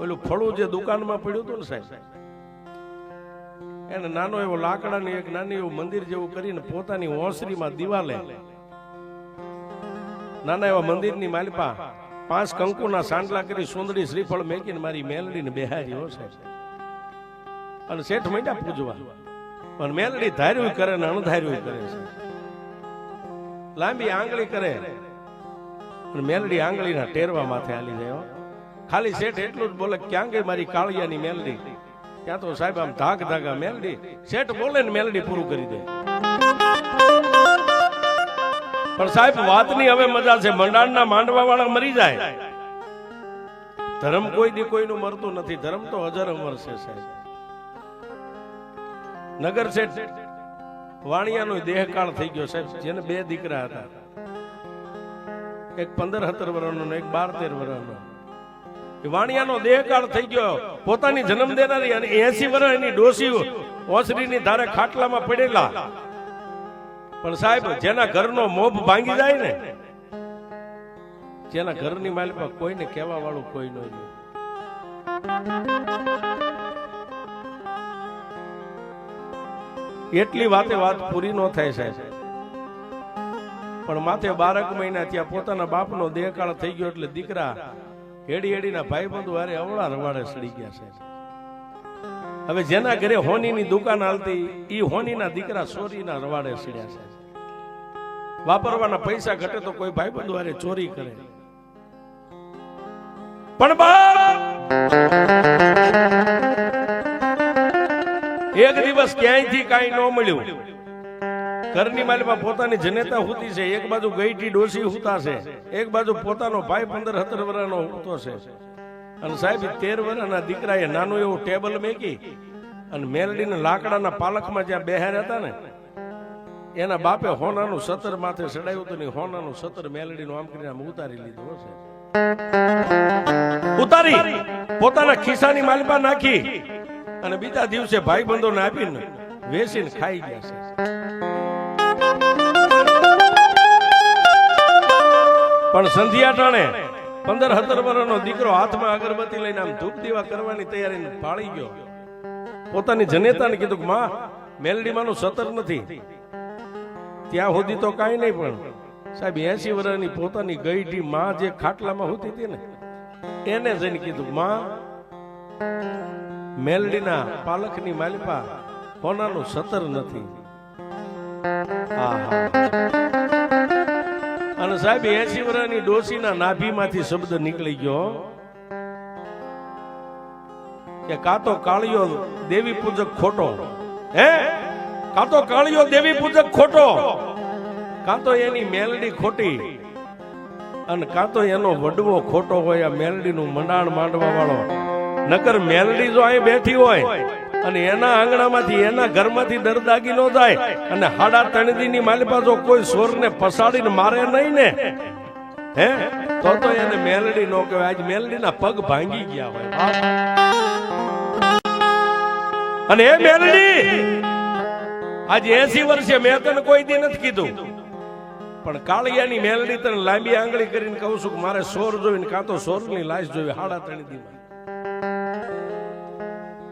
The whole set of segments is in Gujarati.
ઓલું ફળું જે દુકાનમાં પડ્યું હતું ને સાહેબ, એને નાનો એવો લાકડાની એક નાની એવું મંદિર જેવું કરીને પોતાની ઓસરીમાં દિવાલે નાના એવા મંદિરની માલિપા 5 કંકુના સાંડલા કરી સુંદરી શ્રીફળ મેકીને મારી મેલડીને બેહારી હો સાહેબ. અને શેઠ માંડ્યા પૂજવા, પણ મેલડી ધાર્યું કરે ને અણધાર્યું કરે છે. લાંબી આંગળી કરે અને મેલડી આંગળીના ટેરવા માથે હાલી જાય. ખાલી શેઠ એટલું જ બોલે, ક્યાં ગઈ મારી કાળિયાની મેલડી? ત્યાં તો સાહેબ આમ ધાક ધાગા મેલડી. શેઠ બોલે ને મેલડી પૂરું કરી દે. પણ સાહેબ વાતની હવે મજા છે. મંડાણના માંડવા વાળા મરી જાય, ધર્મ કોઈ દી કોઈનું મરતું નથી. ધર્મ તો અજર અમર છે સાહેબ. નગર શેઠ વાણિયાનો દેહકાળ થઈ ગયો સાહેબ, જેને 2 દીકરા હતા, એક 15-17 વર્ષનો ને એક 12-13 વર્ષનો. વાણિયાનો દેહકાળ થઈ ગયો. પોતાની જન્મ દેનારી અને 80 વર્ષ એની ડોસી ઓસરીની ધારે ખાટલામાં પડેલા. પણ સાહેબ જેના ઘરનો મોભ ભાંગી જાય ને, જેના ઘરની માલિકા કોઈને કહેવા વાળું કોઈ નહીં. એટલી વાતે વાત પૂરી ન થાય સાહેબ. પણ માથે 12 મહિના ત્યાં પોતાના બાપનો દેહકાળ થઈ ગયો એટલે દીકરા હેડી હેડીના ભાઈબંધુ હારે અવળા રવાડે સડી ગયા છે. હવે જેના ઘરે હોનીની દુકાન હાલતી ઈ હોનીના દીકરા ચોરીના રવાડે સડ્યા છે. વાપરવાના પૈસા ઘટે તો કોઈ ભાઈબંધુ હારે ચોરી કરે. પણ એક દિવસ ક્યાંયથી કાંઈ ન મળ્યું. ઘરની માલમાં પોતાની જનેતા હુતી છે, એક બાજુ ગઈટી ડોસી હુતા છે, એક બાજુ પોતાનો ભાઈ 15-17 વર્ષનો હુતો છે. અને સાહેબ 13 વર્ષના દીકરાએ નાનું એવું ટેબલ મેકી અને મેલડીને લાકડાના પાલખમાં જ્યાં બેહાર્યા હતા ને, એના બાપે હોનાનું સતર માથે ચડાવ્યું હતું ને હોનાનું સતર મેલડીનું આમ કરીને આમ ઉતારી લીધું છે. ઉતારી પોતાના ખિસ્સાની માલમાં નાખી અને બીજા દિવસે ભાઈબંધોને આપીને વેચીને ખાઈ ગયા છે. પણ સંધ્યા ટાણે 15-17 વર્ષનો દીકરો હાથમાં અગરબત્તી લઈને આમ ધૂપ દીવા કરવાની તૈયારી પાળી ગયો. પોતાની જનેતાને કીધું કે માં, મેલડીમાંનું સતર નથી. ત્યાં સુધી તો કાંઈ નહીં, પણ સાહેબ 80 વર્ષની પોતાની ગઈઢી માં જે ખાટલામાં હોતી હતી ને, એને જઈને કીધું માં, મેલડીના પાલખની માલિપા હોનાનું સતર નથી. અને સાહેબ 80 વર્ષની ડોસીના નાભીમાંથી શબ્દ નીકળી ગયો કે કાં તો કાળિયો દેવી પૂજક ખોટો, હે કાં તો કાળિયો દેવી પૂજક ખોટો, કાં તો એની મેલડી ખોટી, અને કાં તો એનો વડવો ખોટો હોય. આ મેલડીનું મંડાણ માંડવા વાળો. નકર મેલડી જો અહીં બેઠી હોય અને એના આંગણામાંથી એના ઘરમાંથી દરદાગી ન જાય અને 3.5 દીની માલિપા જો કોઈ સોરને પસાડીને મારે નહીં ને, હે તો એને મેલડી નો કહેવાય. આજ મેલડીના પગ ભાંગી ગયા હોય. અને એ મેલડી આજે 80 વર્ષે મેં તને કોઈ દી નથી કીધું, પણ કાળિયાની મેલડી તને લાંબી આંગળી કરીને કહું છું કે મારે સોર જોઈને કાં તો સોરની લાશ જોઈ 3.5 દીમાં.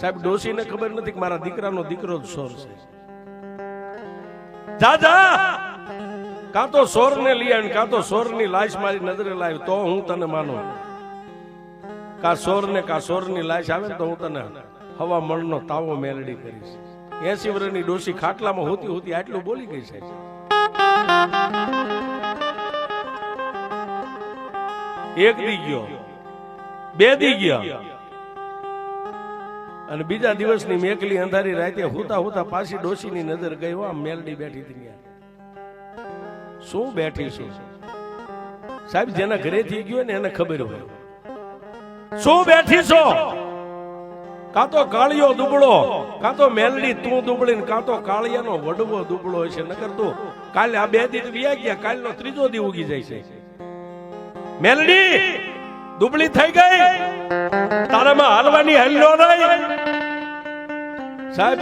સાહેબ ડોશીને ખબર નથી કે મારા દીકરાનો દીકરો જ સોર છે. જા જા, કાં તો સોરને લઈ આવ, કાં તો સોરની લાશ મારી નજરે લાવી તો હું તને માનું. કા સોરની લાશ આવે તો હું તને હવા મણનો તાવો મેલડી કરીશ. 80 વર્ષની ડોશી ખાટલામાં હોતી આટલું બોલી ગઈ છે. એક દી ગયો, 2 દી ગયા, અને બીજા દિવસની મેકલી અંધારી રાતે હુતા પાછી ડોશીની નજર ગઈ. આમ મેલડી બેઠી હતી. શું બેઠી છું સાહેબ? જેના ઘરે થઈ ગયો ને એને ખબર હોય. શું બેઠી છો? કાં તો કાળિયો દુબળો, કાં તો મેલડી તું દુબળી, કાં તો કાળિયાનો વડવો દુબળો હશે. નકર તું કાલે આ 2 દી વ્યા ગયા, કાલનો 3જો દી ઉગી જાય છે. મેલડી દુબળી થઈ ગઈ, તારામાં હાલવાની હલ્લો નહીં. સાહેબ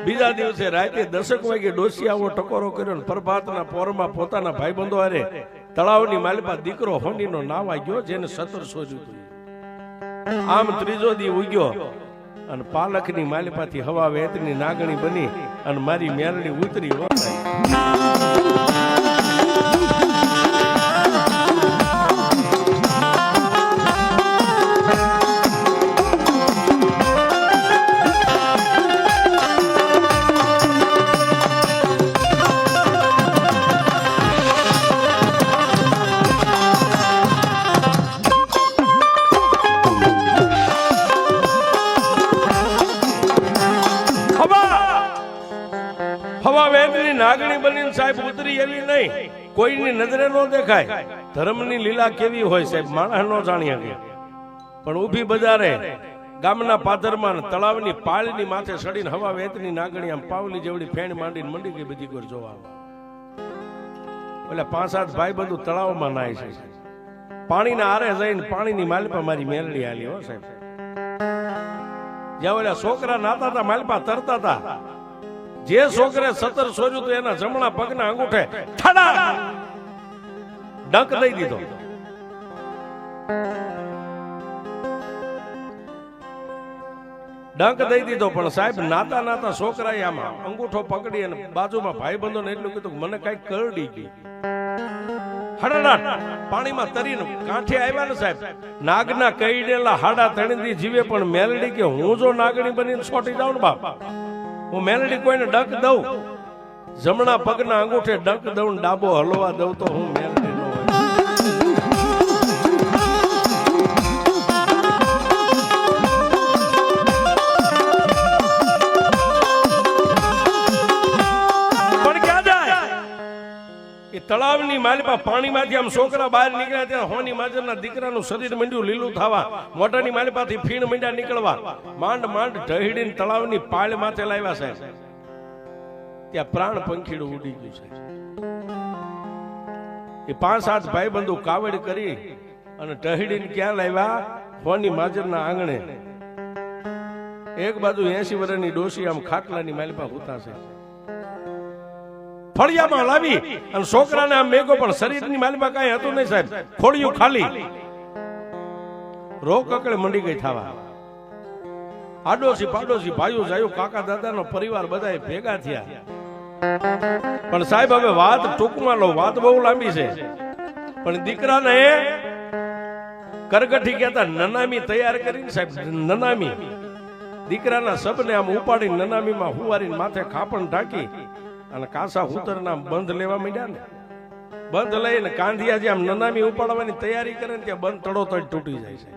બીજા દિવસે રાતે 10 વાગે ડોસી આવો ટકોરો કર્યો ને પ્રભાતના પોરમાં પોતાના ભાઈબંધો હારે તળાવની માલિપા દીકરો હોનીનો નાવા ગયો, જેને 17 શોધ્યું હતું. આમ ત્રીજો દી ઉગ્યો અને પાલખની માલિપાથી હવા વેતની નાગણી બની અને મારી મેરડી ઉતરી હવા વેદની નાગણી બનીને સાહેબ ઉતરી એવી નહીં, કોઈની નજરે ન દેખાય. ધર્મની લીલા કેવી હોય સાહેબ, માણસ નો જાણી શકે. પણ ઊભી બજારે ગામના પાદરમાં તળાવની પાળની માથે સડીને હવા વેદની નાગણી આમ પાવલી જેવડી ફેણ માંડીને મંડી ગઈ બધી ગોર જોવા. એટલે 5-7 ભાઈ બધું તળાવમાં નાય છે. પાણીના આરે જઈને પાણીની માલપા મારી મેલડી આલી હો સાહેબ. જ્યાં ઓલા છોકરા નાતા હતા માલપા તરતા હતા, જે છોકરે 17 સોર્યું તો એના જમણા પગના અંગૂઠે ઠડા ડંક દઈ દીધો. ડંક દઈ દીધો. પણ સાહેબ નાતા નાતા છોકરાએ આમ અંગૂઠો પકડી અને બાજુમાં ભાઈબંધોને એટલું કીધું મને કઈક કરડી ગઈ. હડડાટ પાણીમાં તરીને કાંઠે આવ્યા ને સાહેબ, નાગના કઈડેલા હાડા તણીથી જીવે પણ મેલડી કે હું જો નાગણી બનીને છોટી જાઉં ને બાપ, હું મેલડી કોઈને ડંક દઉં, જમણા પગના અંગૂઠે ડંક દઉં, ડાબો હલવા દઉં તો હું મેલડી ન હોય. પણ ક્યાં જાય? એ તળાવની માલપા પાણીમાંથી આમ છોકરા બહાર નીકળ્યા ત્યાં હોની માજરના દીકરાનું શરીર મંડ્યું લીલું થવા, મોઢાની માલપાથી ફીણ મંડ્યા નીકળવા, માંડ માંડ ઢહીડીને તળાવની પાળ માથે લાવ્યા સાહેબ. ત્યાં પ્રાણ પંખીડું ઉડી ગયું છે. એ 5-7 ભાઈ બંધુ કાવડ કરી અને ઢહીડીને ક્યાં લાવ્યા? હોની માજરના આંગણે. એક બાજુ 80 વર્ષની ડોશી આમ ખાટલાની માલપા હુતા છે. ફળિયામાં લાવી અને છોકરાને આમ મેગો, પણ શરીરની માલમાં કઈ હતું નહીં સાહેબ, ખોડિયું ખાલી. રોગ કકડે મંડી ગઈ થવા. આડોશી પાડોશી ભાઈઓ જાયું કાકા દાદાનો પરિવાર બધા ભેગા થયા. પણ સાહેબ હવે વાત ટૂંકમાં લો, વાત બહુ લાંબી છે. પણ દીકરાને કરગઠી કહેતા નનામી તૈયાર કરીને સાહેબ, નનામી દીકરાના સબને આમ ઉપાડી નનામીમાં હુવારીને માથે ખાપણ ઢાંકી અને કાસા હુતરના બંધ લેવા માંડ્યા ને. બંધ લઈને કાંધિયાજી આમ નનામી ઉપાડવાની તૈયારી કરે ને ત્યાં બંધ તડોતડ તૂટી જાય છે.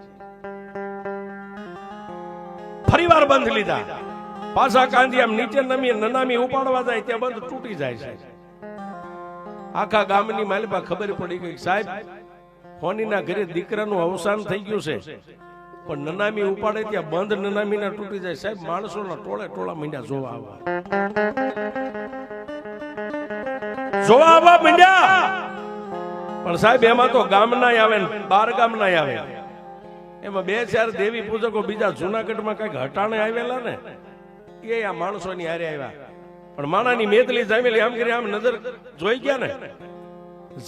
ફરીવાર બંધ લીધા, પાછા કાંધી આમ નીચે નમી નનામી ઉપાડવા જાય ત્યાં બંધ તૂટી જાય છે. આખા ગામની માલપા ખબર પડી ગઈ સાહેબ હોનીના ઘરે દીકરાનું અવસાન થઈ ગયું છે, પણ નનામી ઉપાડે ત્યાં બંધ નનામીના તૂટી જાય. સાહેબ માણસોના ટોળે ટોળા માંડ્યા જોવા આવવા. પણ સાહેબ એમાં તો ગામના આવે ને 12 ગામના આવે. એમાં 2-4 દેવી પૂજકો બીજા જુનાગઢમાં કઈક હટાણે આવેલા ને, એ આ માણસોની હારે આવ્યા. પણ માણાની મેદલી જામેલી આમ કરી આમ નજર જોઈ ગયા ને,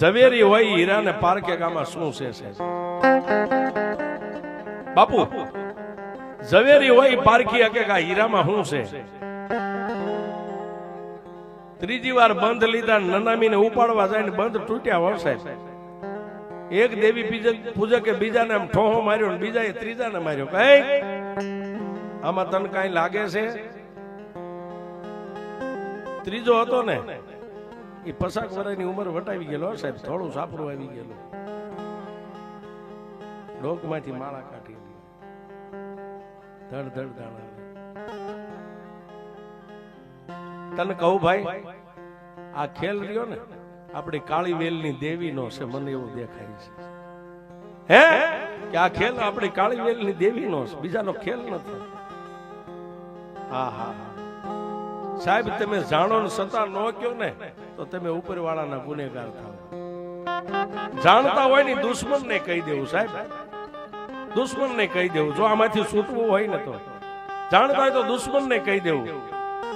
ઝવેરી હોય હીરા ને પારકે ગામમાં શું છે બાપુ? ઝવેરી હોય પારકી હકે હીરામાં શું છે? ત્રીજી વાર બંધ લીધા, નનામીને ઉપાડવા જાય ને બંધ તૂટ્યા હોય સાહેબ. એક દેવી પૂજકે બીજાને આમ ઠોહો માર્યો, બીજાએ ત્રીજાને માર્યો. કઈ આમાં તને કઈ લાગે છે? ત્રીજો હતો ને એ 50 વર્ષની ઉંમર વટાવી ગયેલો સાહેબ, થોડું સાપરું આવી ગયેલું, ડોકમાંથી માળા કાઢી ધડ ધડ દાણા. તને કહું ભાઈ, આ ખેલ રહ્યો ને આપણી કાળી વેલની દેવી નો છે, મને એવું દેખાય છે હે કે આ ખેલ આપણી કાળી વેલની દેવી નો છે, બીજાનો ખેલ નથી. હા હા સાહેબ, તમે જાણો ને સતા ન કયો ને તો તમે ઉપરવાળાના ગુનેગાર થાવ. જાણતા હોય ને દુશ્મન ને કહી દેવું સાહેબ, દુશ્મન ને કહી દેવું. જો આમાંથી છૂટવું હોય ને તો જાણતા હોય તો દુશ્મન ને કહી દેવું.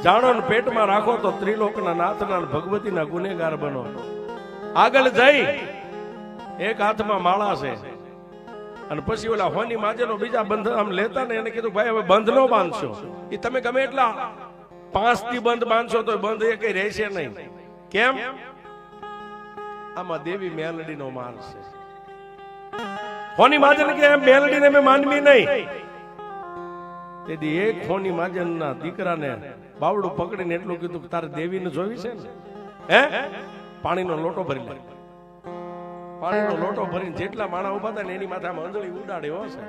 જાણો ને પેટમાં રાખો તો ત્રિલોકના નાથના ભગવતીના ગુનેગાર બનો. આગળ જઈ એક હાથમાં માળા છે, અને પછી ઓલા હોની માજેનો બીજા બંધ આમ લેતા ને એને કીધું ભાઈ હવે બંધ નો બાંધશો, એ તમે ગમે એટલા 5 દી બંધ બાંધશો તો બંધ એ કઈ રહેશે નહીં. કેમ? આમાં દેવી મેલડીનો માર છે. હોની માજન કે મેલડીને મેં માનવી નહીં. તેથી એક હોની માજનના દીકરાને બાવડું પકડીને એટલું કીધું કે તારે દેવીને જોવી છે ને, હે પાણીનો લોટો ભરી લે. પાણીનો લોટો ભરીને જેટલા માણા ઉભા હતા ને એની માથે આમ અંજળી ઉડાડ્યો હશે.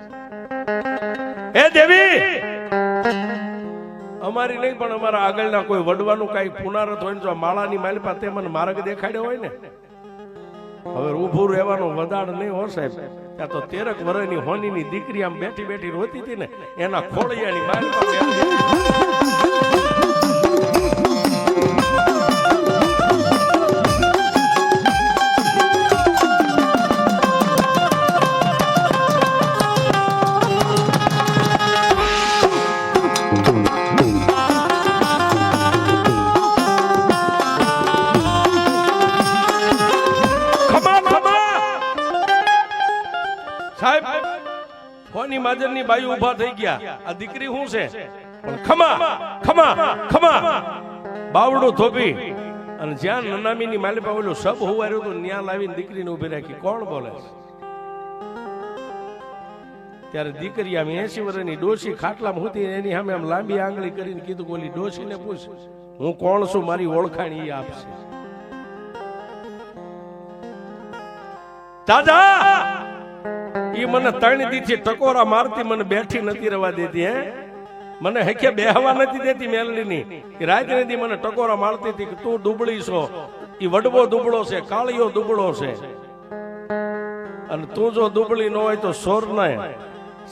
હે દેવી, અમારી નહીં પણ અમારા આગળના કોઈ વડવાનું કઈ પુનારત હોય ને જો માળાની માલિપા તે મને માર્ગ દેખાડ્યો હોય ને, હવે ઊભું રહેવાનો વદાડ નહીં હો સાહેબ. ત્યાં તો 13 વર્ષની હોનીની દીકરી આમ બેઠી બેઠી રોતી હતી ને, એના ખોળિયાની માલિપા માજરની બાઈ ઉભા થઈ ગયા. આ દીકરી શું છે? ખમા ખમા ખમા બાવડું થોપી અને જ્યાં નનામીની માલિપા ઓલું સબ હોવાર્યું હતું ત્યાં લાવીને દીકરીને ઉભી રાખી. કોણ બોલે? ત્યારે દીકરી આમ 80 વર્ષની ડોશી ખાટલામાં હતી, એની સામે આમ લાંબી આંગળી કરીને કીધું બોલી ડોશીને પૂછ હું કોણ છું, મારી ઓળખાણ ઈ આપશે. દાદા ઈ મને 3 દીથી ટકોરા મારતી, મને બેઠી નથી રવા દેતી. હે મને હેખે બેહવા નથી દેતી મેલડીની. રાત દી મને ટકોરા મારતી હતી કે તું દુબળી છો, ઈ વડવો દુબળો છે, કાળિયો દુબળો છે, અને તું જો દુબળી ન હોય તો સોર ના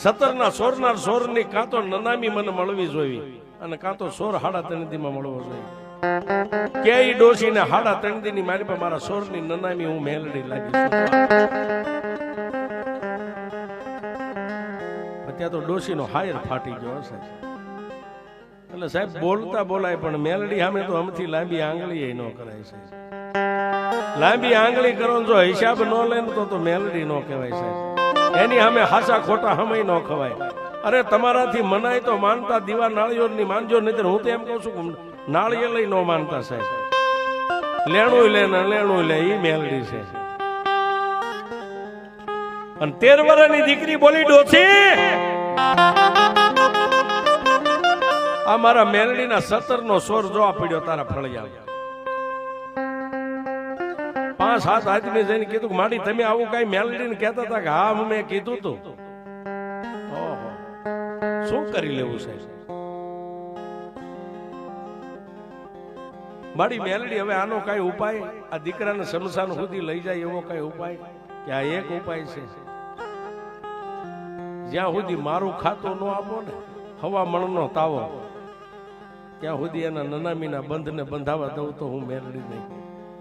17 સોરનાર સોરની કાં તો નનામી મને મળવી જોઈએ અને કાં તો સોર 3.5 દીમાં મળવો જોઈએ. કે ઈ ડોશીને 3.5 દીની મારી પર મારા સોરની નનામી હું મેલડી લાગી. ત્યાં તો ડોશીનો હાયર ફાટી ગયો હશે. એટલે સાહેબ બોલતા બોલાય પણ મેલડી સામે તો અમથી લાંબી આંગળી ન કરાય છે. લાંબી આંગળી કરો જો હિસાબ ન લે તો મેલડી ન કહેવાય સાહેબ. એની સામે હાસા ખોટા સમય ન ખવાય. અરે તમારાથી મનાય તો માનતા, દીવા નાળિયેરની માનજો, નહીં હું તો એમ કહું છું નાળિયેર લઈ ન માનતા સાહેબ. લેણું લે ને લેણું લે ઈ મેલડી છે. અને 13 વર્ષની દીકરી બોલી ડોશી આ મારા મેલડીના 17 સોર જોવા પડ્યો તારા ફળિયા. 5-7 આદમી જઈને કીધું કે માડી તમે આવું કઈ મેલડીને કહેતા હતા કે હા મેં કીધું તું. ઓહો શું કરી લેવું છે માડી મેલડી? હવે આનો કઈ ઉપાય? આ દીકરાને શમશાન સુધી લઈ જાય એવો કઈ ઉપાય? કે આ એક ઉપાય છે. જ્યાં સુધી મારું ખાતું ન આપો ને હવામણનો તાવો, ત્યાં સુધી એના નનામીના બંધને બંધાવા દઉં તો હું મેલડી નહીં.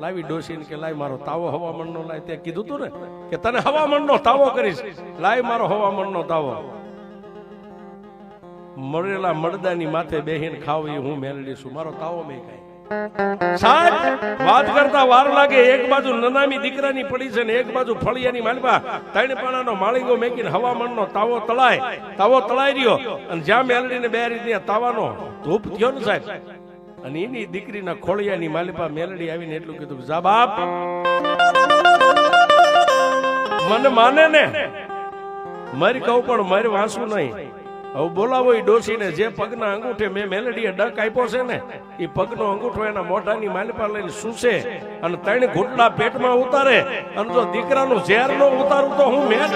લાવી ડોશીને કે લાય મારો તાવો હવામણનો લાય. તે કીધું તું ને કે તને હવામણનો તાવો કરીશ, લાય મારો હવામણનો તાવો. મરેલા મરદાની માથે બેહીને ખાવ એ હું મેલડી છું, મારો તાવો મેં કાંઈ. સાહેબ વાત કરતા વાર લાગે. એક બાજુ નનામી દીકરાની પડી છે ને એક બાજુ ફળિયાની માલપા 3 પાણાનો માળીંગો મેકીને હવામણનો તાવો તળાઈ રહ્યો. અને જ્યાં મેલડીને 2 રીતના તાવાનો ધૂપ થયો ને સાહેબ, અને એની દીકરીના ખોળિયાની માલપા મેલડી આવીને એટલું કીધું કે જા બાપ મને માને ને મારી કહું પણ મારી વાંસું નહીં. હવે બોલાવો એ ડોશીને. જે પગના અંગૂઠે મેં મેલડીએ ડક આપ્યો છે ને એ પગનો અંગૂઠો એના મોઢાની માલપા લઈને સૂસે અને 3 ઘૂંટડા પેટમાં ઉતારે. અને જો દીકરાનું ઝેર નો ઉતારું તો હું મેં